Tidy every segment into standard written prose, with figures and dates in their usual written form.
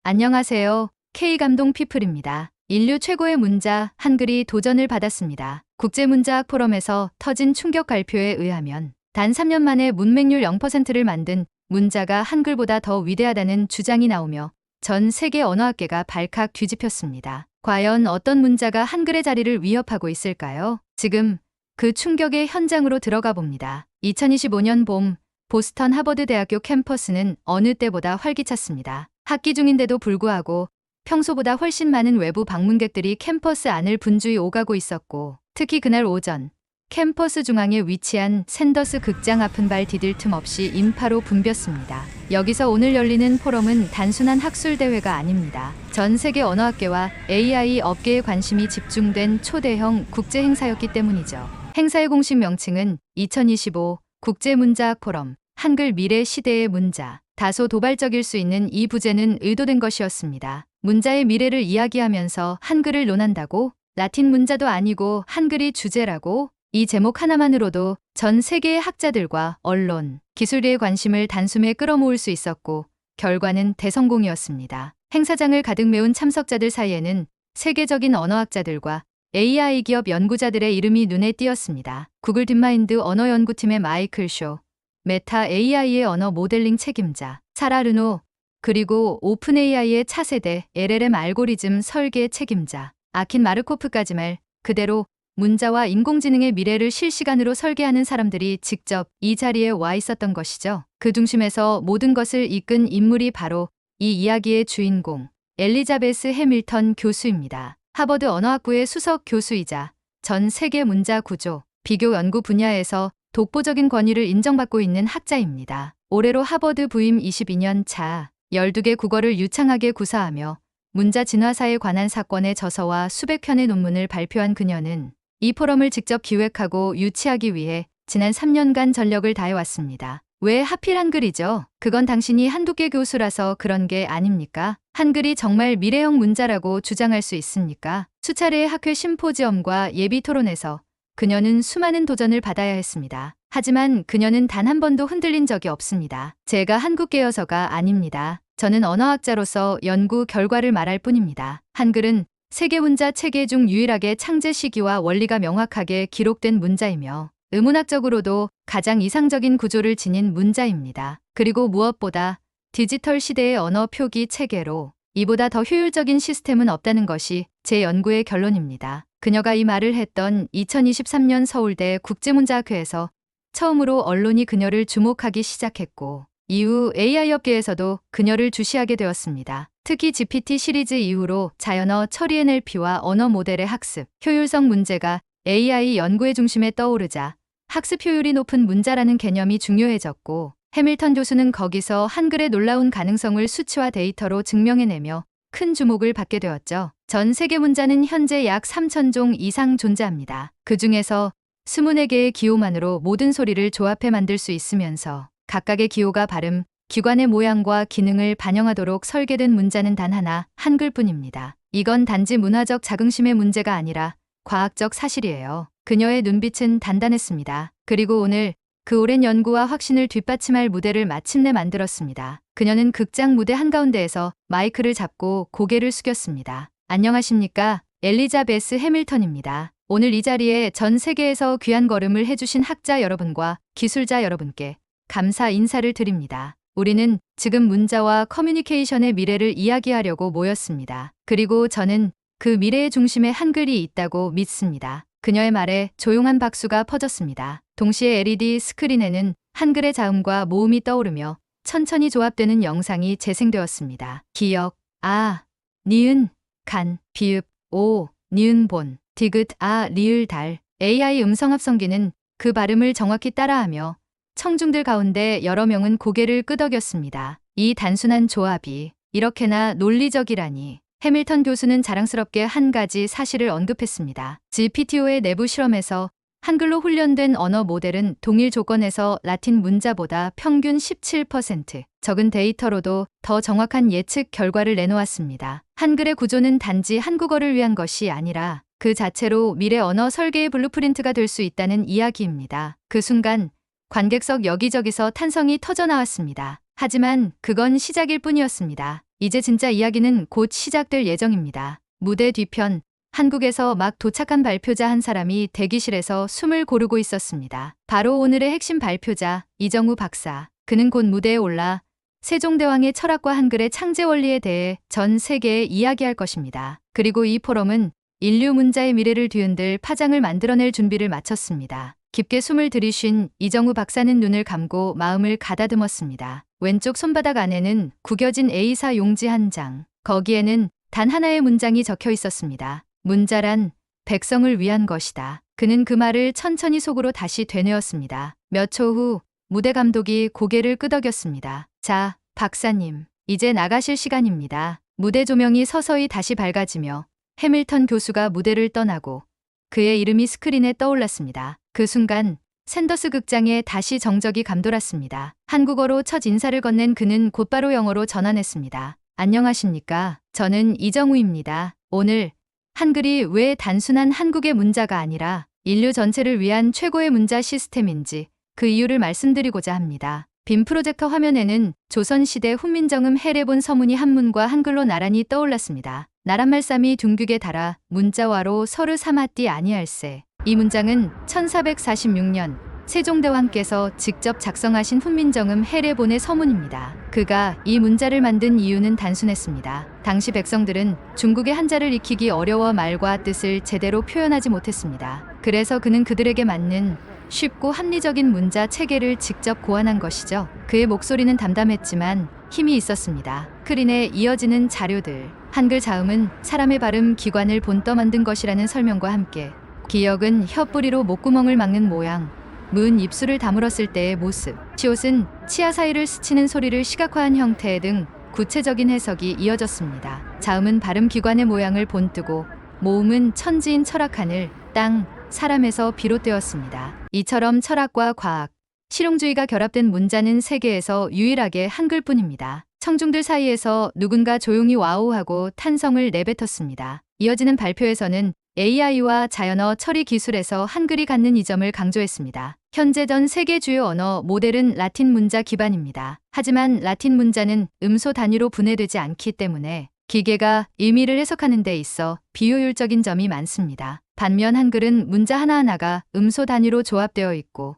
안녕하세요. K감동 피플입니다. 인류 최고의 문자 한글이 도전을 받았습니다. 국제문자학 포럼에서 터진 충격 발표에 의하면 단 3년 만에 문맹률 0%를 만든 문자가 한글보다 더 위대하다는 주장이 나오며 전 세계 언어학계가 발칵 뒤집혔습니다. 과연 어떤 문자가 한글의 자리를 위협하고 있을까요? 지금 그 충격의 현장으로 들어가 봅니다. 2025년 봄 보스턴 하버드 대학교 캠퍼스는 어느 때보다 활기찼습니다. 학기 중인데도 불구하고 평소보다 훨씬 많은 외부 방문객들이 캠퍼스 안을 분주히 오가고 있었고, 특히 그날 오전 캠퍼스 중앙에 위치한 샌더스 극장 앞은 발 디딜 틈 없이 인파로 붐볐습니다. 여기서 오늘 열리는 포럼은 단순한 학술 대회가 아닙니다. 전 세계 언어학계와 AI 업계에 관심이 집중된 초대형 국제 행사였기 때문이죠. 행사의 공식 명칭은 2025 국제문자학 포럼 한글 미래 시대의 문자. 다소 도발적일 수 있는 이 부제는 의도된 것이었습니다. 문자의 미래를 이야기하면서 한글을 논한다고? 라틴 문자도 아니고 한글이 주제라고? 이 제목 하나만으로도 전 세계의 학자들과 언론, 기술계의 관심을 단숨에 끌어모을 수 있었고, 결과는 대성공이었습니다. 행사장을 가득 메운 참석자들 사이에는 세계적인 언어학자들과 AI 기업 연구자들의 이름이 눈에 띄었습니다. 구글 딥마인드 언어연구팀의 마이클 쇼, 메타 AI의 언어 모델링 책임자 사라 르노, 그리고 오픈 AI의 차세대 LLM 알고리즘 설계 책임자 아킨 마르코프까지 말 그대로 문자와 인공지능의 미래를 실시간으로 설계하는 사람들이 직접 이 자리에 와 있었던 것이죠. 그 중심에서 모든 것을 이끈 인물이 바로 이 이야기의 주인공 엘리자베스 해밀턴 교수입니다. 하버드 언어학부의 수석 교수이자 전 세계 문자 구조, 비교 연구 분야에서 독보적인 권위를 인정받고 있는 학자입니다. 올해로 하버드 부임 22년 차 12개 국어를 유창하게 구사하며 문자 진화사에 관한 사건의 저서와 수백 편의 논문을 발표한 그녀는 이 포럼을 직접 기획하고 유치하기 위해 지난 3년간 전력을 다해왔습니다. 왜 하필 한글이죠? 그건 당신이 한두께 교수라서 그런 게 아닙니까? 한글이 정말 미래형 문자라고 주장할 수 있습니까? 수차례의 학회 심포지엄과 예비 토론에서 그녀는 수많은 도전을 받아야 했습니다. 하지만 그녀는 단 한 번도 흔들린 적이 없습니다. 제가 한국계여서가 아닙니다. 저는 언어학자로서 연구 결과를 말할 뿐입니다. 한글은 세계 문자 체계 중 유일하게 창제 시기와 원리가 명확하게 기록된 문자이며 의문학적으로도 가장 이상적인 구조를 지닌 문자입니다. 그리고 무엇보다 디지털 시대의 언어 표기 체계로 이보다 더 효율적인 시스템은 없다는 것이 제 연구의 결론입니다. 그녀가 이 말을 했던 2023년 서울대 국제문자학회에서 처음으로 언론이 그녀를 주목하기 시작했고, 이후 AI 업계에서도 그녀를 주시하게 되었습니다. 특히 GPT 시리즈 이후로 자연어 처리 NLP와 언어 모델의 학습, 효율성 문제가 AI 연구의 중심에 떠오르자 학습 효율이 높은 문자라는 개념이 중요해졌고, 해밀턴 교수는 거기서 한글의 놀라운 가능성을 수치와 데이터로 증명해내며 큰 주목을 받게 되었죠. 전 세계 문자는 현재 약 3,000종 이상 존재합니다. 그 중에서 24개의 기호만으로 모든 소리를 조합해 만들 수 있으면서 각각의 기호가 발음, 기관의 모양과 기능을 반영하도록 설계된 문자는 단 하나, 한글뿐입니다. 이건 단지 문화적 자긍심의 문제가 아니라 과학적 사실이에요. 그녀의 눈빛은 단단했습니다. 그리고 오늘 그 오랜 연구와 확신을 뒷받침할 무대를 마침내 만들었습니다. 그녀는 극장 무대 한가운데에서 마이크를 잡고 고개를 숙였습니다. 안녕하십니까? 엘리자베스 해밀턴입니다. 오늘 이 자리에 전 세계에서 귀한 걸음을 해주신 학자 여러분과 기술자 여러분께 감사 인사를 드립니다. 우리는 지금 문자와 커뮤니케이션의 미래를 이야기하려고 모였습니다. 그리고 저는 그 미래의 중심에 한글이 있다고 믿습니다. 그녀의 말에 조용한 박수가 퍼졌습니다. 동시에 LED 스크린에는 한글의 자음과 모음이 떠오르며 천천히 조합되는 영상이 재생되었습니다. 기역, 아, 니은, 간, 비읍, 오, 니은 본, 디귿, 아, 리을, 달. AI 음성 합성기는 그 발음을 정확히 따라하며 청중들 가운데 여러 명은 고개를 끄덕였습니다. 이 단순한 조합이 이렇게나 논리적이라니. 해밀턴 교수는 자랑스럽게 한 가지 사실을 언급했습니다. GPTO의 내부 실험에서 한글로 훈련된 언어 모델은 동일 조건에서 라틴 문자보다 평균 17% 적은 데이터로도 더 정확한 예측 결과를 내놓았습니다. 한글의 구조는 단지 한국어를 위한 것이 아니라 그 자체로 미래 언어 설계의 블루프린트가 될 수 있다는 이야기입니다. 그 순간 관객석 여기저기서 탄성이 터져나왔습니다. 하지만 그건 시작일 뿐이었습니다. 이제 진짜 이야기는 곧 시작될 예정입니다. 무대 뒤편, 한국에서 막 도착한 발표자 한 사람이 대기실에서 숨을 고르고 있었습니다. 바로 오늘의 핵심 발표자, 이정우 박사. 그는 곧 무대에 올라 세종대왕의 철학과 한글의 창제 원리에 대해 전 세계에 이야기할 것입니다. 그리고 이 포럼은 인류 문자의 미래를 뒤흔들 파장을 만들어낼 준비를 마쳤습니다. 깊게 숨을 들이쉰 이정우 박사는 눈을 감고 마음을 가다듬었습니다. 왼쪽 손바닥 안에는 구겨진 A사 용지 한 장. 거기에는 단 하나의 문장이 적혀 있었습니다. 문자란 백성을 위한 것이다. 그는 그 말을 천천히 속으로 다시 되뇌었습니다. 몇 초 후 무대 감독이 고개를 끄덕였습니다. 자, 박사님, 이제 나가실 시간입니다. 무대 조명이 서서히 다시 밝아지며 해밀턴 교수가 무대를 떠나고 그의 이름이 스크린에 떠올랐습니다. 그 순간 샌더스 극장에 다시 정적이 감돌았습니다. 한국어로 첫 인사를 건넨 그는 곧바로 영어로 전환했습니다. 안녕하십니까? 저는 이정우입니다. 오늘 한글이 왜 단순한 한국의 문자가 아니라 인류 전체를 위한 최고의 문자 시스템인지 그 이유를 말씀드리고자 합니다. 빔 프로젝터 화면에는 조선시대 훈민정음 해례본 서문이 한문과 한글로 나란히 떠올랐습니다. 나란말씀이 둥규게 달아 문자와로 서를 삼았디 아니할세. 이 문장은 1446년 세종대왕께서 직접 작성하신 훈민정음 해례본의 서문입니다. 그가 이 문자를 만든 이유는 단순했습니다. 당시 백성들은 중국의 한자를 익히기 어려워 말과 뜻을 제대로 표현하지 못했습니다. 그래서 그는 그들에게 맞는 쉽고 합리적인 문자 체계를 직접 고안한 것이죠. 그의 목소리는 담담했지만 힘이 있었습니다. 스크린에 이어지는 자료들. 한글 자음은 사람의 발음 기관을 본떠 만든 것이라는 설명과 함께 기역은 혀뿌리로 목구멍을 막는 모양, 문 입술을 다물었을 때의 모습, 시옷은 치아 사이를 스치는 소리를 시각화한 형태 등 구체적인 해석이 이어졌습니다. 자음은 발음 기관의 모양을 본뜨고 모음은 천지인 철학 하늘, 땅, 사람에서 비롯되었습니다. 이처럼 철학과 과학, 실용주의가 결합된 문자는 세계에서 유일하게 한글뿐입니다. 청중들 사이에서 누군가 조용히 와우하고 탄성을 내뱉었습니다. 이어지는 발표에서는 AI와 자연어 처리 기술에서 한글이 갖는 이점을 강조했습니다. 현재 전 세계 주요 언어 모델은 라틴 문자 기반입니다. 하지만 라틴 문자는 음소 단위로 분해되지 않기 때문에 기계가 의미를 해석하는 데 있어 비효율적인 점이 많습니다. 반면 한글은 문자 하나하나가 음소 단위로 조합되어 있고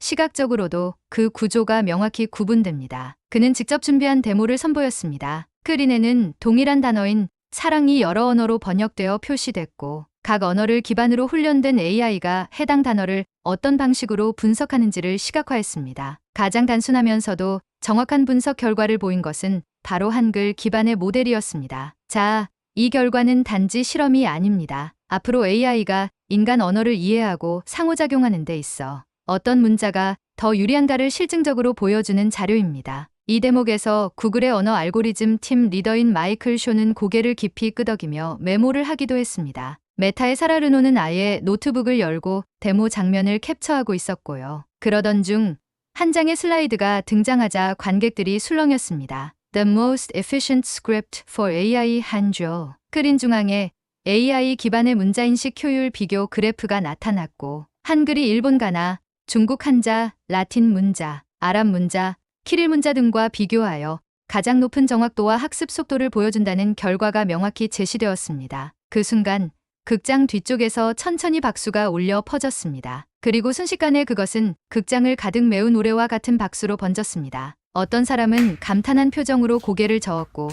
시각적으로도 그 구조가 명확히 구분됩니다. 그는 직접 준비한 데모를 선보였습니다. 스크린에는 동일한 단어인 사랑이 여러 언어로 번역되어 표시됐고 각 언어를 기반으로 훈련된 AI가 해당 단어를 어떤 방식으로 분석하는지를 시각화했습니다. 가장 단순하면서도 정확한 분석 결과를 보인 것은 바로 한글 기반의 모델이었습니다. 자, 이 결과는 단지 실험이 아닙니다. 앞으로 AI가 인간 언어를 이해하고 상호작용하는 데 있어 어떤 문자가 더 유리한가를 실증적으로 보여주는 자료입니다. 이 대목에서 구글의 언어 알고리즘 팀 리더인 마이클 쇼는 고개를 깊이 끄덕이며 메모를 하기도 했습니다. 메타의 사라 르노는 아예 노트북을 열고 데모 장면을 캡처하고 있었고요. 그러던 중 한 장의 슬라이드가 등장하자 관객들이 술렁였습니다. The most efficient script for AI 한조. 스크린 중앙에 AI 기반의 문자인식 효율 비교 그래프가 나타났고 한글이 일본 가나, 중국 한자, 라틴 문자, 아랍 문자, 키릴 문자 등과 비교하여 가장 높은 정확도와 학습 속도를 보여준다는 결과가 명확히 제시되었습니다. 그 순간 극장 뒤쪽에서 천천히 박수가 울려 퍼졌습니다. 그리고 순식간에 그것은 극장을 가득 메운 노래와 같은 박수로 번졌습니다. 어떤 사람은 감탄한 표정으로 고개를 저었고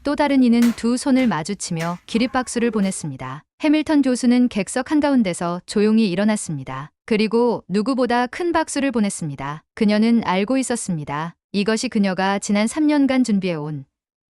또 다른 이는 두 손을 마주치며 기립박수를 보냈습니다. 해밀턴 교수는 객석 한가운데서 조용히 일어났습니다. 그리고 누구보다 큰 박수를 보냈습니다. 그녀는 알고 있었습니다. 이것이 그녀가 지난 3년간 준비해온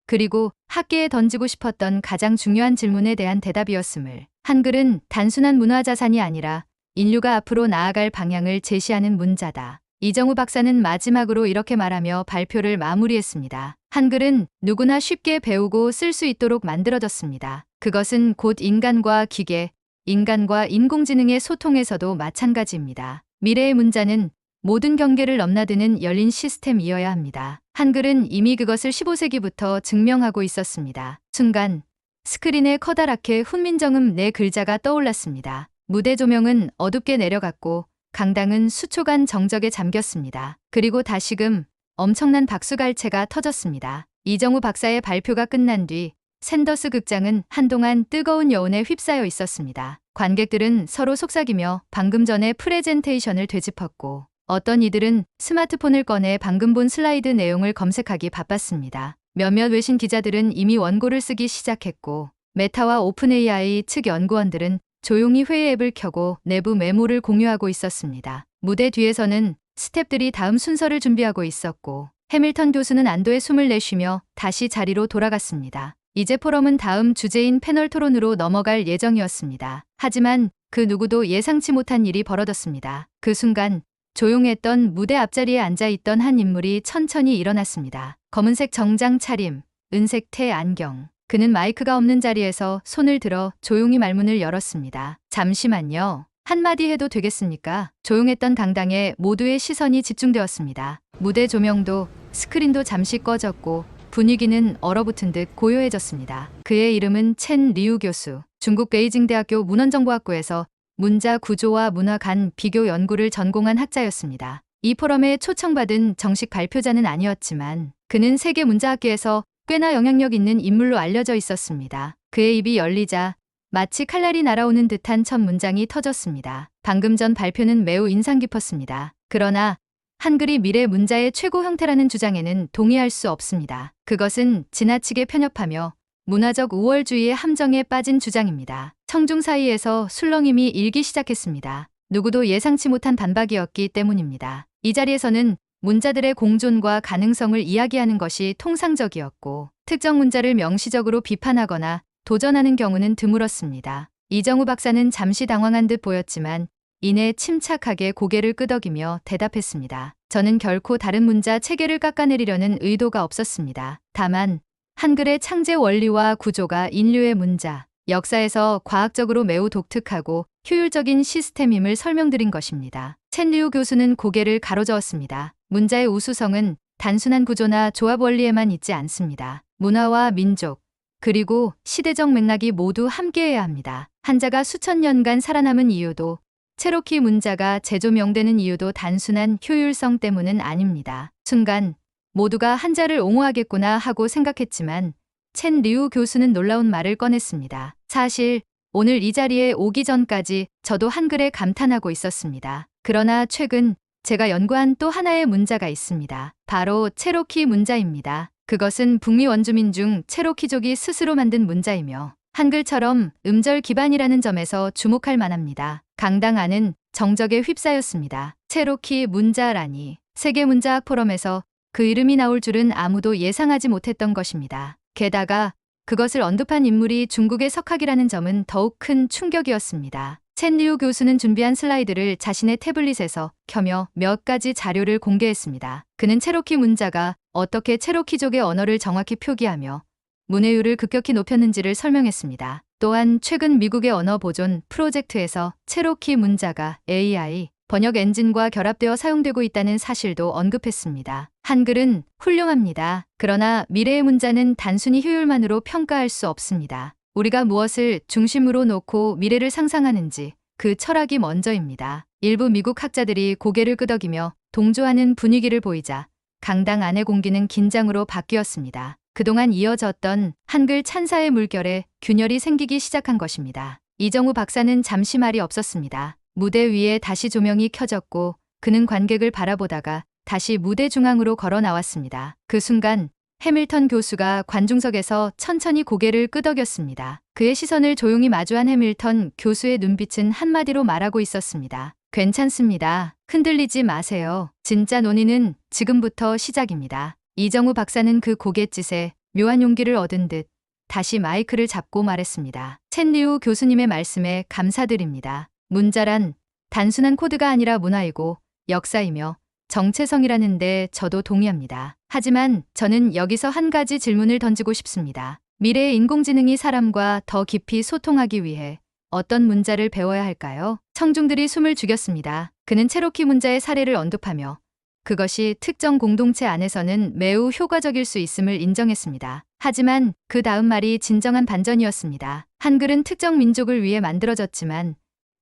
그리고 학계에 던지고 싶었던 가장 중요한 질문에 대한 대답이었음을. 한글은 단순한 문화 자산이 아니라 인류가 앞으로 나아갈 방향을 제시하는 문자다. 이정우 박사는 마지막으로 이렇게 말하며 발표를 마무리했습니다. 한글은 누구나 쉽게 배우고 쓸 수 있도록 만들어졌습니다. 그것은 곧 인간과 기계, 인간과 인공지능의 소통에서도 마찬가지입니다. 미래의 문자는 모든 경계를 넘나드는 열린 시스템이어야 합니다. 한글은 이미 그것을 15세기부터 증명하고 있었습니다. 순간 스크린에 커다랗게 훈민정음 네 글자가 떠올랐습니다. 무대 조명은 어둡게 내려갔고 강당은 수초간 정적에 잠겼습니다. 그리고 다시금 엄청난 박수갈채가 터졌습니다. 이정우 박사의 발표가 끝난 뒤 샌더스 극장은 한동안 뜨거운 여운에 휩싸여 있었습니다. 관객들은 서로 속삭이며 방금 전에 프레젠테이션을 되짚었고 어떤 이들은 스마트폰을 꺼내 방금 본 슬라이드 내용을 검색하기 바빴습니다. 몇몇 외신 기자들은 이미 원고를 쓰기 시작했고 메타와 오픈 AI 측 연구원들은 조용히 회의 앱을 켜고 내부 메모를 공유하고 있었습니다. 무대 뒤에서는 스태프들이 다음 순서를 준비하고 있었고 해밀턴 교수는 안도의 숨을 내쉬며 다시 자리로 돌아갔습니다. 이제 포럼은 다음 주제인 패널 토론으로 넘어갈 예정이었습니다. 하지만 그 누구도 예상치 못한 일이 벌어졌습니다. 그 순간 조용했던 무대 앞자리에 앉아있던 한 인물이 천천히 일어났습니다. 검은색 정장 차림, 은색 테 안경. 그는 마이크가 없는 자리에서 손을 들어 조용히 말문을 열었습니다. 잠시만요. 한마디 해도 되겠습니까? 조용했던 강당에 모두의 시선이 집중되었습니다. 무대 조명도 스크린도 잠시 꺼졌고 분위기는 얼어붙은 듯 고요해졌습니다. 그의 이름은 첸 리우 교수. 중국 베이징 대학교 문헌정보학부에서 문자 구조와 문화 간 비교 연구를 전공한 학자였습니다. 이 포럼에 초청받은 정식 발표자는 아니었지만 그는 세계 문자학계에서 꽤나 영향력 있는 인물로 알려져 있었습니다. 그의 입이 열리자 마치 칼날이 날아오는 듯한 첫 문장이 터졌습니다. 방금 전 발표는 매우 인상 깊었습니다. 그러나 한글이 미래 문자의 최고 형태라는 주장에는 동의할 수 없습니다. 그것은 지나치게 편협하며 문화적 우월주의의 함정에 빠진 주장입니다. 청중 사이에서 술렁임이 일기 시작했습니다. 누구도 예상치 못한 반박이었기 때문입니다. 이 자리에서는 문자들의 공존과 가능성을 이야기하는 것이 통상적이었고 특정 문자를 명시적으로 비판하거나 도전하는 경우는 드물었습니다. 이정우 박사는 잠시 당황한 듯 보였지만 이내 침착하게 고개를 끄덕이며 대답했습니다. 저는 결코 다른 문자 체계를 깎아내리려는 의도가 없었습니다. 다만 한글의 창제 원리와 구조가 인류의 문자, 역사에서 과학적으로 매우 독특하고 효율적인 시스템임을 설명드린 것입니다. 첸 리우 교수는 고개를 가로저었습니다. 문자의 우수성은 단순한 구조나 조합 원리에만 있지 않습니다. 문화와 민족, 그리고 시대적 맥락이 모두 함께해야 합니다. 한자가 수천 년간 살아남은 이유도 체로키 문자가 재조명되는 이유도 단순한 효율성 때문은 아닙니다. 순간 모두가 한자를 옹호하겠구나 하고 생각했지만 첸 리우 교수는 놀라운 말을 꺼냈습니다. 사실 오늘 이 자리에 오기 전까지 저도 한글에 감탄하고 있었습니다. 그러나 최근 제가 연구한 또 하나의 문자가 있습니다. 바로 체로키 문자입니다. 그것은 북미 원주민 중 체로키족이 스스로 만든 문자이며 한글처럼 음절 기반이라는 점에서 주목할 만합니다. 강당 안은 정적에 휩싸였습니다. 체로키 문자라니. 세계 문자학 포럼에서 그 이름이 나올 줄은 아무도 예상하지 못했던 것입니다. 게다가 그것을 언급한 인물이 중국의 석학이라는 점은 더욱 큰 충격이었습니다. 첸 리우 교수는 준비한 슬라이드를 자신의 태블릿에서 켜며 몇 가지 자료를 공개했습니다. 그는 체로키 문자가 어떻게 체로키족의 언어를 정확히 표기하며 문해율을 급격히 높였는지를 설명했습니다. 또한 최근 미국의 언어 보존 프로젝트에서 체로키 문자가 AI 번역 엔진과 결합되어 사용되고 있다는 사실도 언급했습니다. 한글은 훌륭합니다. 그러나 미래의 문자는 단순히 효율만으로 평가할 수 없습니다. 우리가 무엇을 중심으로 놓고 미래를 상상하는지 그 철학이 먼저입니다. 일부 미국 학자들이 고개를 끄덕이며 동조하는 분위기를 보이자 강당 안의 공기는 긴장으로 바뀌었습니다. 그동안 이어졌던 한글 찬사의 물결에 균열이 생기기 시작한 것입니다. 이정우 박사는 잠시 말이 없었습니다. 무대 위에 다시 조명이 켜졌고 그는 관객을 바라보다가 다시 무대 중앙으로 걸어 나왔습니다. 그 순간 해밀턴 교수가 관중석에서 천천히 고개를 끄덕였습니다. 그의 시선을 조용히 마주한 해밀턴 교수의 눈빛은 한마디로 말하고 있었습니다. 괜찮습니다. 흔들리지 마세요. 진짜 논의는 지금부터 시작입니다. 이정우 박사는 그 고갯짓에 묘한 용기를 얻은 듯 다시 마이크를 잡고 말했습니다. 첸 리우 교수님의 말씀에 감사드립니다. 문자란 단순한 코드가 아니라 문화이고 역사이며 정체성이라는데 저도 동의합니다. 하지만 저는 여기서 한 가지 질문을 던지고 싶습니다. 미래의 인공지능이 사람과 더 깊이 소통하기 위해 어떤 문자를 배워야 할까요? 청중들이 숨을 죽였습니다. 그는 체로키 문자의 사례를 언급하며 그것이 특정 공동체 안에서는 매우 효과적일 수 있음을 인정했습니다. 하지만 그 다음 말이 진정한 반전이었습니다. 한글은 특정 민족을 위해 만들어졌지만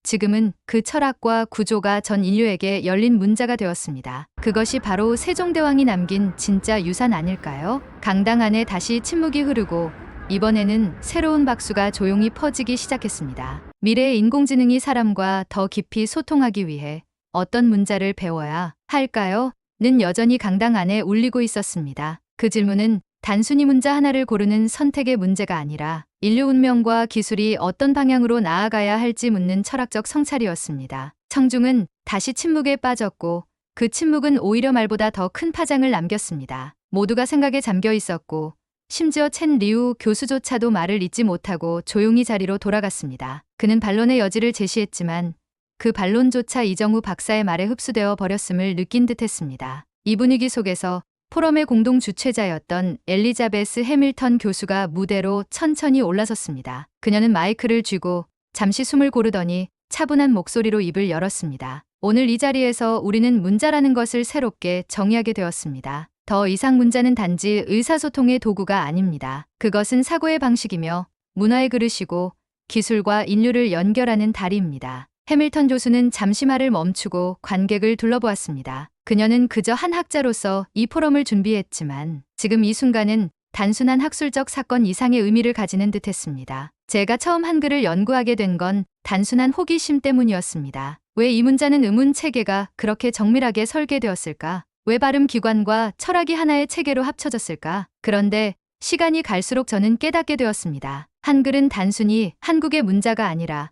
지금은 그 철학과 구조가 전 인류에게 열린 문자가 되었습니다. 그것이 바로 세종대왕이 남긴 진짜 유산 아닐까요? 강당 안에 다시 침묵이 흐르고 이번에는 새로운 박수가 조용히 퍼지기 시작했습니다. 미래의 인공지능이 사람과 더 깊이 소통하기 위해 어떤 문자를 배워야 할까요? 는 여전히 강당 안에 울리고 있었습니다. 그 질문은 단순히 문자 하나를 고르는 선택의 문제가 아니라 인류 운명과 기술이 어떤 방향으로 나아가야 할지 묻는 철학적 성찰이었습니다. 청중은 다시 침묵에 빠졌고 그 침묵은 오히려 말보다 더 큰 파장을 남겼습니다. 모두가 생각에 잠겨 있었고 심지어 첸 리우 교수조차도 말을 잇지 못하고 조용히 자리로 돌아갔습니다. 그는 반론의 여지를 제시했지만 그 반론조차 이정우 박사의 말에 흡수되어 버렸음을 느낀 듯했습니다. 이 분위기 속에서 포럼의 공동 주최자였던 엘리자베스 해밀턴 교수가 무대로 천천히 올라섰습니다. 그녀는 마이크를 쥐고 잠시 숨을 고르더니 차분한 목소리로 입을 열었습니다. 오늘 이 자리에서 우리는 문자라는 것을 새롭게 정의하게 되었습니다. 더 이상 문자는 단지 의사소통의 도구가 아닙니다. 그것은 사고의 방식이며 문화의 그릇이고 기술과 인류를 연결하는 다리입니다. 해밀턴 교수는 잠시 말을 멈추고 관객을 둘러보았습니다. 그녀는 그저 한 학자로서 이 포럼을 준비했지만 지금 이 순간은 단순한 학술적 사건 이상의 의미를 가지는 듯했습니다. 제가 처음 한글을 연구하게 된 건 단순한 호기심 때문이었습니다. 왜 이 문자는 의문 체계가 그렇게 정밀하게 설계되었을까? 왜 발음 기관과 철학이 하나의 체계로 합쳐졌을까? 그런데 시간이 갈수록 저는 깨닫게 되었습니다. 한글은 단순히 한국의 문자가 아니라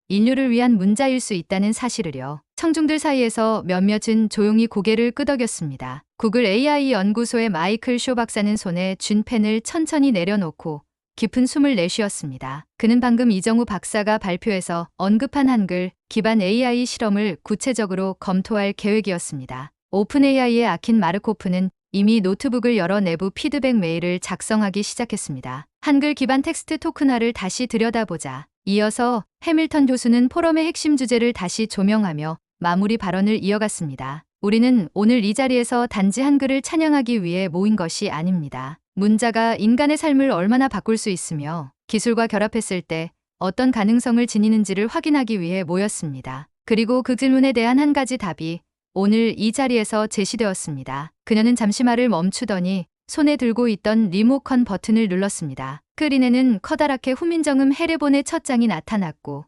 인류를 위한 문자일 수 있다는 사실을요. 청중들 사이에서 몇몇은 조용히 고개를 끄덕였습니다. 구글 AI 연구소의 마이클 쇼 박사는 손에 쥔 펜을 천천히 내려놓고 깊은 숨을 내쉬었습니다. 그는 방금 이정우 박사가 발표해서 언급한 한글 기반 AI 실험을 구체적으로 검토할 계획이었습니다. 오픈 AI의 아킨 마르코프는 이미 노트북을 열어 내부 피드백 메일을 작성하기 시작했습니다. 한글 기반 텍스트 토큰화를 다시 들여다보자. 이어서 해밀턴 교수는 포럼의 핵심 주제를 다시 조명하며 마무리 발언을 이어갔습니다. 우리는 오늘 이 자리에서 단지 한글을 찬양하기 위해 모인 것이 아닙니다. 문자가 인간의 삶을 얼마나 바꿀 수 있으며 기술과 결합했을 때 어떤 가능성을 지니는지를 확인하기 위해 모였습니다. 그리고 그 질문에 대한 한 가지 답이 오늘 이 자리에서 제시되었습니다. 그녀는 잠시 말을 멈추더니 손에 들고 있던 리모컨 버튼을 눌렀습니다. 스크린에는 커다랗게 후민정음 해례본의 첫 장이 나타났고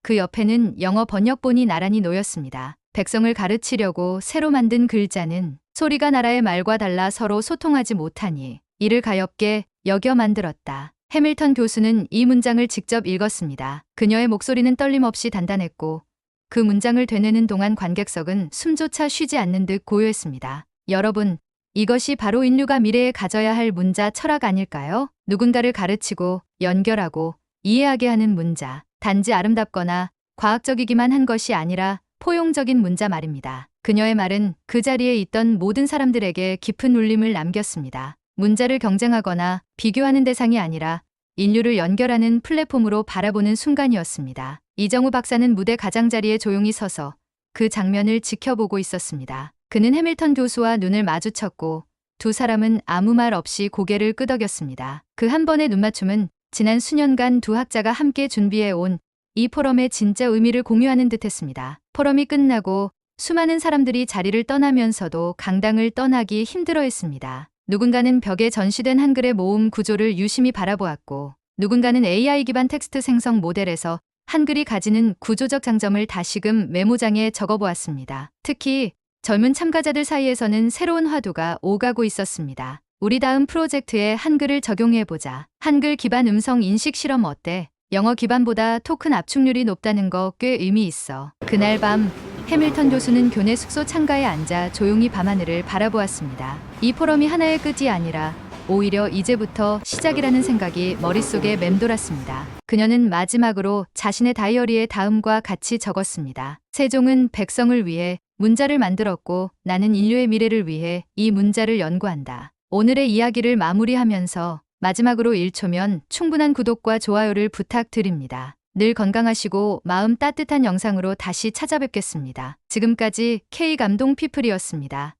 그 옆에는 영어 번역본이 나란히 놓였습니다. 백성을 가르치려고 새로 만든 글자는 소리가 나라의 말과 달라 서로 소통하지 못하니 이를 가엾게 여겨 만들었다. 해밀턴 교수는 이 문장을 직접 읽었습니다. 그녀의 목소리는 떨림 없이 단단했고 그 문장을 되뇌는 동안 관객석은 숨조차 쉬지 않는 듯 고요했습니다. 여러분, 이것이 바로 인류가 미래에 가져야 할 문자 철학 아닐까요? 누군가를 가르치고 연결하고 이해하게 하는 문자. 단지 아름답거나 과학적이기만 한 것이 아니라 포용적인 문자 말입니다. 그녀의 말은 그 자리에 있던 모든 사람들에게 깊은 울림을 남겼습니다. 문자를 경쟁하거나 비교하는 대상이 아니라 인류를 연결하는 플랫폼으로 바라보는 순간이었습니다. 이정우 박사는 무대 가장자리에 조용히 서서 그 장면을 지켜보고 있었습니다. 그는 해밀턴 교수와 눈을 마주쳤고 두 사람은 아무 말 없이 고개를 끄덕였습니다. 그 한 번의 눈맞춤은 지난 수년간 두 학자가 함께 준비해온 이 포럼의 진짜 의미를 공유하는 듯했습니다. 포럼이 끝나고 수많은 사람들이 자리를 떠나면서도 강당을 떠나기 힘들어했습니다. 누군가는 벽에 전시된 한글의 모음 구조를 유심히 바라보았고 누군가는 AI 기반 텍스트 생성 모델에서 한글이 가지는 구조적 장점을 다시금 메모장에 적어보았습니다. 특히 젊은 참가자들 사이에서는 새로운 화두가 오가고 있었습니다. 우리 다음 프로젝트에 한글을 적용해보자. 한글 기반 음성 인식 실험 어때? 영어 기반보다 토큰 압축률이 높다는 거 꽤 의미 있어. 그날 밤 해밀턴 교수는 교내 숙소 창가에 앉아 조용히 밤하늘을 바라보았습니다. 이 포럼이 하나의 끝이 아니라 오히려 이제부터 시작이라는 생각이 머릿속에 맴돌았습니다. 그녀는 마지막으로 자신의 다이어리에 다음과 같이 적었습니다. 세종은 백성을 위해 문자를 만들었고 나는 인류의 미래를 위해 이 문자를 연구한다. 오늘의 이야기를 마무리하면서 마지막으로 1초면 충분한 구독과 좋아요를 부탁드립니다. 늘 건강하시고 마음 따뜻한 영상으로 다시 찾아뵙겠습니다. 지금까지 K감동 피플이었습니다.